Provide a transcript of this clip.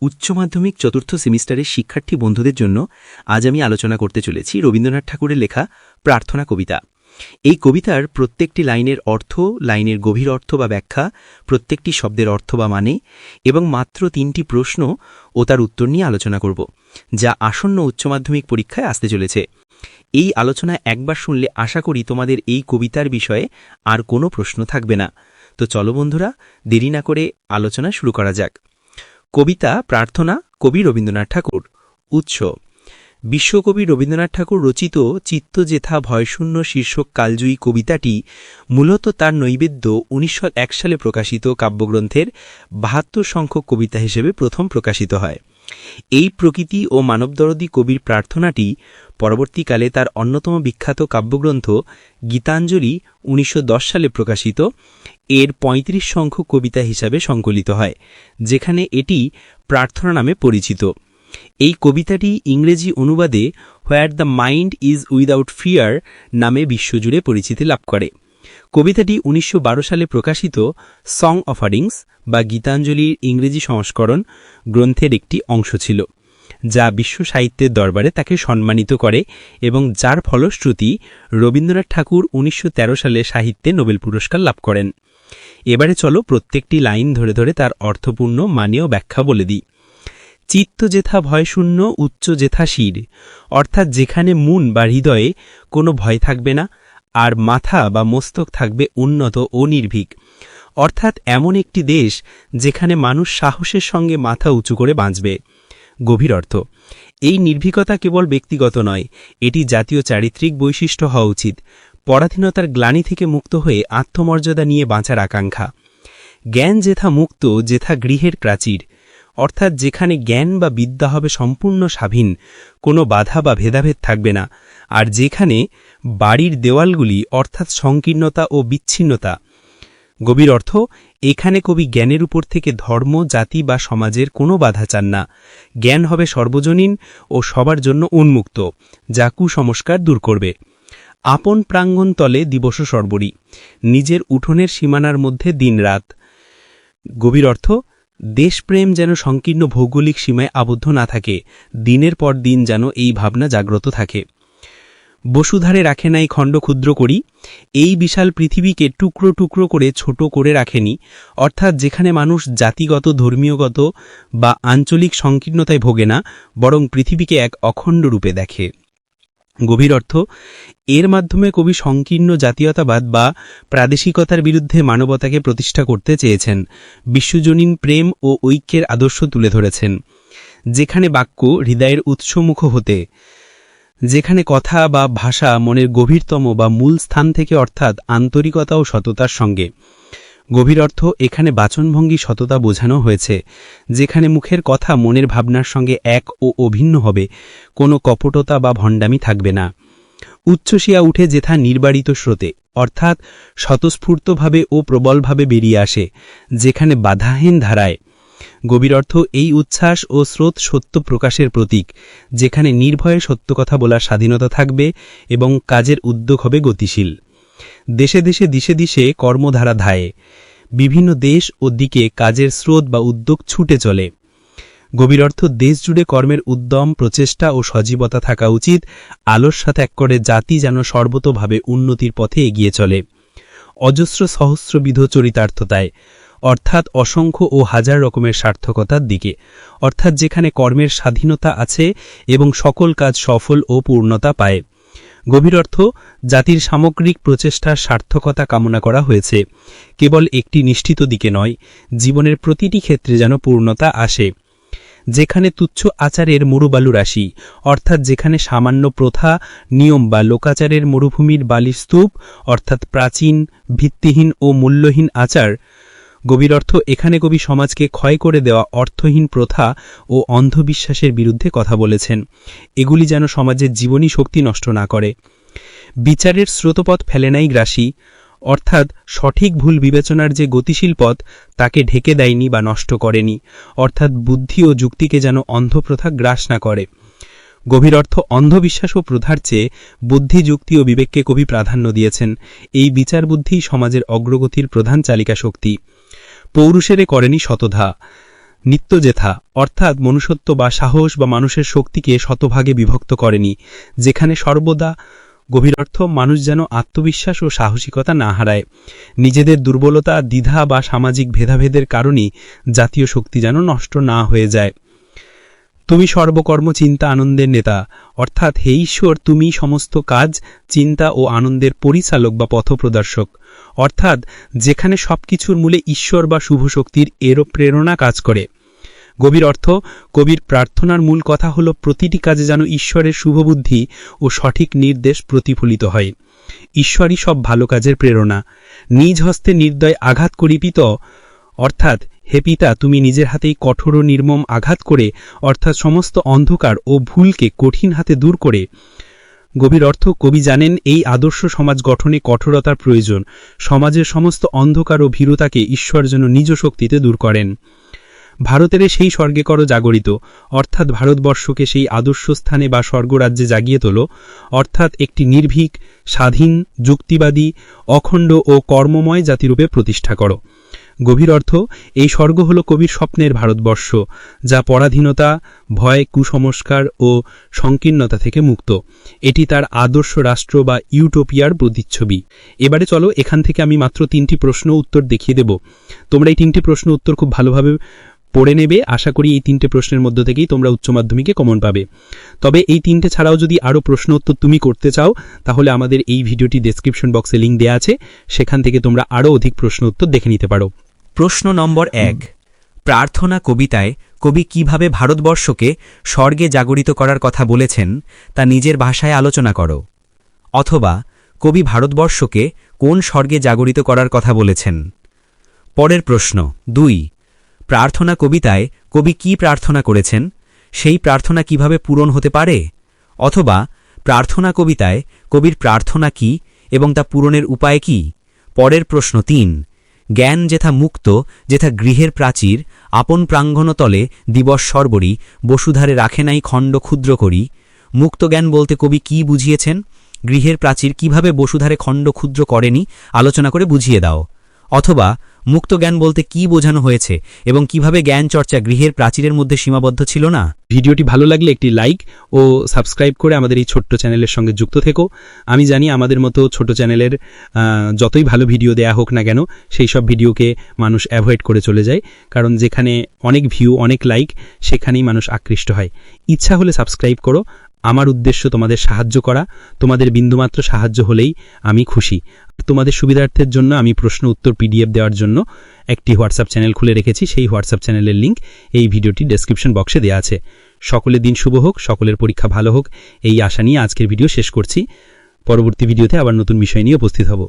উচ্চ মাধ্যমিক চতুর্থ সেমিস্টারের শিক্ষার্থী বন্ধুদের জন্য আজ আমি আলোচনা করতে চলেছি রবীন্দ্রনাথ ঠাকুরের লেখা প্রার্থনা কবিতা। এই কবিতার প্রত্যেকটি লাইনের অর্থ, লাইনের গভীর অর্থ বা ব্যাখ্যা, প্রত্যেকটি শব্দের অর্থ বা মানে এবং মাত্র 3টি প্রশ্ন ও তার উত্তর নিয়ে আলোচনা করব, যা আসন্ন উচ্চ মাধ্যমিক পরীক্ষায় আসতে চলেছে। এই আলোচনা একবার শুনলে আশা করি তোমাদের এই কবিতার বিষয়ে আর কোনো প্রশ্ন থাকবে না। তো চলো বন্ধুরা, দেরি না করে আলোচনা শুরু করা যাক। কবিতা প্রার্থনা, কবি রবীন্দ্রনাথ ঠাকুর। উৎস: বিশ্বকবি রবীন্দ্রনাথ ঠাকুর রচিত চিত্ত যেথা ভয়শূন্য শীর্ষক কালজয়ী কবিতাটি মূলত তার নৈবেদ্য 1901 সালে প্রকাশিত কাব্যগ্রন্থের 72 সংখ্যক কবিতা হিসেবে প্রথম প্রকাশিত হয়। এই প্রকৃতি ও মানবদরদী কবির প্রার্থনাটি পরবর্তীকালে তার অন্যতম বিখ্যাত কাব্যগ্রন্থ গীতাঞ্জলি 1910 সালে প্রকাশিত এর 35 সংখ্যক কবিতা হিসাবে সংকলিত হয়, যেখানে এটি প্রার্থনা নামে পরিচিত। এই কবিতাটি ইংরেজি অনুবাদে where the mind is without fear নামে বিশ্বজুড়ে পরিচিতি লাভ করে। কবিতাটি 1912 সালে প্রকাশিত সং অফারিংস বা গীতাঞ্জলির ইংরেজি সংস্করণ গ্রন্থের একটি অংশ ছিল, যা বিশ্ব সাহিত্যের দরবারে তাকে সম্মানিত করে এবং যার ফলশ্রুতি রবীন্দ্রনাথ ঠাকুর 1913 সালে সাহিত্যে নোবেল পুরস্কার লাভ করেন। এবারে চলো প্রত্যেকটি লাইন ধরে ধরে তার অর্থপূর্ণ মানে ও ব্যাখ্যা বলে দিই। চিত্ত যেথা ভয়শূন্য উচ্চ যেথা শির, অর্থাৎ যেখানে মন বা হৃদয়ে কোনো ভয় থাকবে না, আর মাথা বা মস্তক থাকবে উন্নত ও নির্ভীক, অর্থাৎ এমন একটি দেশ যেখানে মানুষ সাহসের সঙ্গে মাথা উঁচু করে বাঁচবে। গভীর অর্থ: এই নির্ভীকতা কেবল ব্যক্তিগত নয়, এটি জাতীয় চারিত্রিক বৈশিষ্ট্য হওয়া উচিত। পরাধীনতার গ্লানি থেকে মুক্ত হয়ে আত্মমর্যাদা নিয়ে বাঁচার আকাঙ্ক্ষা। জ্ঞান যেথা মুক্ত যেথা গৃহের প্রাচীর, অর্থাৎ যেখানে জ্ঞান বা বিদ্যা হবে সম্পূর্ণ স্বাধীন, কোনো বাধা বা ভেদাভেদ থাকবে না, আর যেখানে বাড়ির দেওয়ালগুলি অর্থাৎ সংকীর্ণতা ও বিচ্ছিন্নতা। গভীর অর্থ: এখানে কবি জ্ঞানের উপর থেকে ধর্ম, জাতি বা সমাজের কোনো বাধা চান না। জ্ঞান হবে সর্বজনীন ও সবার জন্য উন্মুক্ত, যা কুসংস্কার দূর করবে। আপন প্রাঙ্গণ তলে দিবস সর্বরী, নিজের উঠোনের সীমানার মধ্যে দিনরাত। গভীর অর্থ: দেশপ্রেম যেন সংকীর্ণ ভৌগোলিক সীমায় আবদ্ধ না থাকে, দিনের পর দিন যেন এই ভাবনা জাগ্রত থাকে। বসুধারে রাখে নাই খণ্ড ক্ষুদ্র করি, এই বিশাল পৃথিবীকে টুকরো টুকরো করে ছোট করে রাখেনি, অর্থাৎ যেখানে মানুষ জাতিগত, ধর্মীয়গত বা আঞ্চলিক সংকীর্ণতায় ভোগে না, বরং পৃথিবীকে এক অখণ্ড রূপে দেখে। গভীর অর্থ: এর মাধ্যমে কবি সংকীর্ণ জাতীয়তাবাদ বা প্রাদেশিকতার বিরুদ্ধে মানবতাকে প্রতিষ্ঠা করতে চেয়েছেন, বিশ্বজনীন প্রেম ও ঐক্যের আদর্শ তুলে ধরেছেন। যেখানে বাক্য হৃদয়ের উৎসমুখ হতে, যেখানে কথা বা ভাষা মনের গভীরতম বা মূল স্থান থেকে, অর্থাৎ আন্তরিকতা ও সততার সঙ্গে। গভীর অর্থ: এখানে বাচনভঙ্গি সততা বোঝানো হয়েছে, যেখানে মুখের কথা মনের ভাবনার সঙ্গে এক ও অভিন্ন হবে, কোনো কপটতা বা ভণ্ডামি থাকবে না। উচ্ছ্বসিয়া উঠে যেথা নির্বাড়িত স্রোতে, অর্থাৎ স্বতঃস্ফূর্তভাবে ও প্রবলভাবে বেরিয়ে আসে, যেখানে বাধাহীন ধারায়। গভীর অর্থ: এই উচ্ছ্বাস ও স্রোত সত্য প্রকাশের প্রতীক, যেখানে নির্ভয়ে সত্য কথা বলার স্বাধীনতা থাকবে এবং কাজের উদ্যোগ হবে গতিশীল। দেশে দেশে দিশে দিশে কর্মধারা ধায়ে, বিভিন্ন দেশ ও দিকে কাজের স্রোত বা উদ্যোগ ছুটে চলে। গভীর অর্থ: দেশ জুড়ে কর্মের উদ্যম, প্রচেষ্টা ও সজীবতা থাকা উচিত, আলস্য ত্যাগ করে জাতি যেন সর্বতোভাবে উন্নতির পথে এগিয়ে চলে। অজস্র সহস্রবিধ চরিতার্থতায়, অর্থাৎ অসংখ্য ও হাজার রকমের সার্থকতার দিকে, অর্থাৎ যেখানে কর্মের স্বাধীনতা আছে এবং সকল কাজ সফল ও পূর্ণতা পায়। গভীর অর্থ: জাতির সামগ্রিক প্রচেষ্টার সার্থকতা কামনা করা হয়েছে, কেবল একটি নিশ্চিত দিকে নয়, জীবনের প্রতিটি ক্ষেত্রে যেন পূর্ণতা আসে। যেখানে তুচ্ছ আচারের মরুবালু রাশি, অর্থাৎ যেখানে সামান্য প্রথা, নিয়ম বা লোকাচারের মরুভূমির বালির স্তূপ, অর্থাৎ প্রাচীন, ভিত্তিহীন ও মূল্যহীন আচার। গভীর অর্থ: এখানে কবি সমাজকে ক্ষয় করে দেওয়া অর্থহীন প্রথা ও অন্ধবিশ্বাসের বিরুদ্ধে কথা বলেছেন, এগুলি যেন সমাজের জীবনী শক্তি নষ্ট না করে। বিচারের স্রোতপথ ফেলে নাই গ্রাসী, অর্থাৎ সঠিক ভুল বিবেচনার যে গতিশীল পথ, তাকে ঢেকে দেয়নি বা নষ্ট করেনি, অর্থাৎ বুদ্ধি ও যুক্তিকে যেন অন্ধপ্রথা গ্রাস না করে। গভীর অর্থ: অন্ধবিশ্বাস ও প্রথার চেয়ে বুদ্ধি, যুক্তি ও বিবেককে কবি প্রাধান্য দিয়েছেন। এই বিচার বুদ্ধি সমাজের অগ্রগতির প্রধান চালিকা শক্তি। পৌরুষেরে করেনি শতধা, নিত্যজেথা অর্থাৎ মনুষ্যত্ব বা সাহস বা মানুষের শক্তিকে শতভাগে বিভক্ত করেনি, যেখানে সর্বদা গভীর অর্থ মানুষ যেন আত্মবিশ্বাস ও সাহসিকতা না হারায়। নিজেদের দুর্বলতা, দ্বিধা বা সামাজিক ভেদাভেদের কারণেই জাতীয় শক্তি যেন নষ্ট না হয়ে যায়। তুমি সর্বকর্ম চিন্তা আনন্দের নেতা অর্থাৎ হে ঈশ্বর, তুমি সমস্ত কাজ, চিন্তা ও আনন্দের পরিচালক বা পথপ্রদর্শক, অর্থাৎ যেখানে সবকিছুর মূলে ঈশ্বর বা শুভ শক্তির এরও প্রেরণা কাজ করে। গভীর অর্থ, কবির প্রার্থনার মূল কথা হল প্রতিটি কাজে যেন ঈশ্বরের শুভবুদ্ধি ও সঠিক নির্দেশ প্রতিফলিত হয়। ঈশ্বরই সব ভালো কাজের প্রেরণা। নিজ হস্তে নির্দয় আঘাত করি পিত, অর্থাৎ হে পিতা, তুমি নিজের হাতেই কঠোর ও নির্মম আঘাত করে অর্থাৎ সমস্ত অন্ধকার ও ভুলকে কঠিন হাতে দূর করে। গভীর অর্থ, কবি জানেন এই আদর্শ সমাজ গঠনে কঠোরতার প্রয়োজন। সমাজের সমস্ত অন্ধকার ও ভীরুতাকে ঈশ্বর যেন নিজ শক্তিতে দূর করেন। ভারতের সেই স্বর্গে কর জাগরিত অর্থাৎ ভারতবর্ষকে সেই আদর্শ স্থানে বা স্বর্গরাজ্যে জাগিয়ে তোলো, অর্থাৎ একটি নির্ভীক, স্বাধীন, যুক্তিবাদী, অখণ্ড ও কর্মময় জাতিরূপে প্রতিষ্ঠা করো। গভীর অর্থ, এই স্বর্গ হল কবির স্বপ্নের ভারতবর্ষ, যা পরাধীনতা, ভয়, কুসংস্কার ও সংকীর্ণতা থেকে মুক্ত। এটি তার আদর্শ রাষ্ট্র বা ইউটোপিয়ার প্রতিচ্ছবি। এবারে চলো, এখান থেকে আমি মাত্র 3টি প্রশ্ন উত্তর দেখিয়ে দেব। তোমরা এই 3টি প্রশ্ন উত্তর খুব ভালোভাবে পড়ে নেবে। আশা করি এই 3টে প্রশ্নের মধ্য থেকেই তোমরা উচ্চ মাধ্যমিকে কমন পাবে। তবে এই 3টে ছাড়াও যদি আরও প্রশ্ন উত্তর তুমি করতে চাও, তাহলে আমাদের এই ভিডিওটি ডেসক্রিপশন বক্সে লিঙ্ক দেওয়া আছে, সেখান থেকে তোমরা আরও অধিক প্রশ্ন উত্তর দেখে নিতে পারো। প্রশ্ন নম্বর 1, প্রার্থনা কবিতায় কবি কিভাবে ভারতবর্ষকে স্বর্গে জাগরিত করার কথা বলেছেন তা নিজের ভাষায় আলোচনা করো। অথবা কবি ভারতবর্ষকে কোন স্বর্গে জাগরিত করার কথা বলেছেন। পরের প্রশ্ন 2, প্রার্থনা কবিতায় কবি কি প্রার্থনা করেছেন, সেই প্রার্থনা কিভাবে পূরণ হতে পারে। অথবা প্রার্থনা কবিতায় কবির প্রার্থনা কি এবং তা পূরণের উপায় কি। পরের প্রশ্ন 3, জ্ঞান যেথা মুক্ত, যেথা গৃহের প্রাচীর, আপন প্রাঙ্গণতলে দিবস সর্বরি, বসুধারে রাখে নাই খণ্ড ক্ষুদ্র করি। মুক্ত জ্ঞান বলতে কবি কি বুঝিয়েছেন, গৃহের প্রাচীর কিভাবে বসুধারে খণ্ড ক্ষুদ্র করেনি আলোচনা করে বুঝিয়ে দাও। অথবা মুক্ত জ্ঞান বলতে কি বোঝানো হয়েছে এবং কিভাবে জ্ঞান চর্চা গৃহের প্রাচীরের মধ্যে সীমাবদ্ধ ছিল না। ভিডিওটি ভালো লাগলে একটি লাইক ও সাবস্ক্রাইব করে আমাদের এই ছোট্ট চ্যানেলের সঙ্গে যুক্ত থেকো। আমি জানি আমাদের মতো ছোট চ্যানেলের যতই ভালো ভিডিও দেয়া হোক না কেন, সেই সব ভিডিওকে মানুষ অ্যাভয়েড করে চলে যায়, কারণ যেখানে অনেক ভিউ, অনেক লাইক, সেখানেই মানুষ আকৃষ্ট হয়। ইচ্ছা হলে সাবস্ক্রাইব করো। আমার উদ্দেশ্য তোমাদের সাহায্য করা, তোমাদের বিন্দুমাত্র সাহায্য হলেই আমি খুশি। তোমাদের সুবিধার্থের জন্য আমি প্রশ্ন উত্তর PDF দেওয়ার জন্য একটি হোয়াটসঅ্যাপ চ্যানেল খুলে রেখেছি। সেই হোয়াটসঅ্যাপ চ্যানেলের লিঙ্ক এই ভিডিওটি ডেসক্রিপশন বক্সে দেওয়া আছে। সকলের দিন শুভ হোক, সকলের পরীক্ষা ভালো হোক, এই আশা নিয়ে আজকের ভিডিও শেষ করছি। পরবর্তী ভিডিওতে আবার নতুন বিষয় নিয়ে উপস্থিত হব।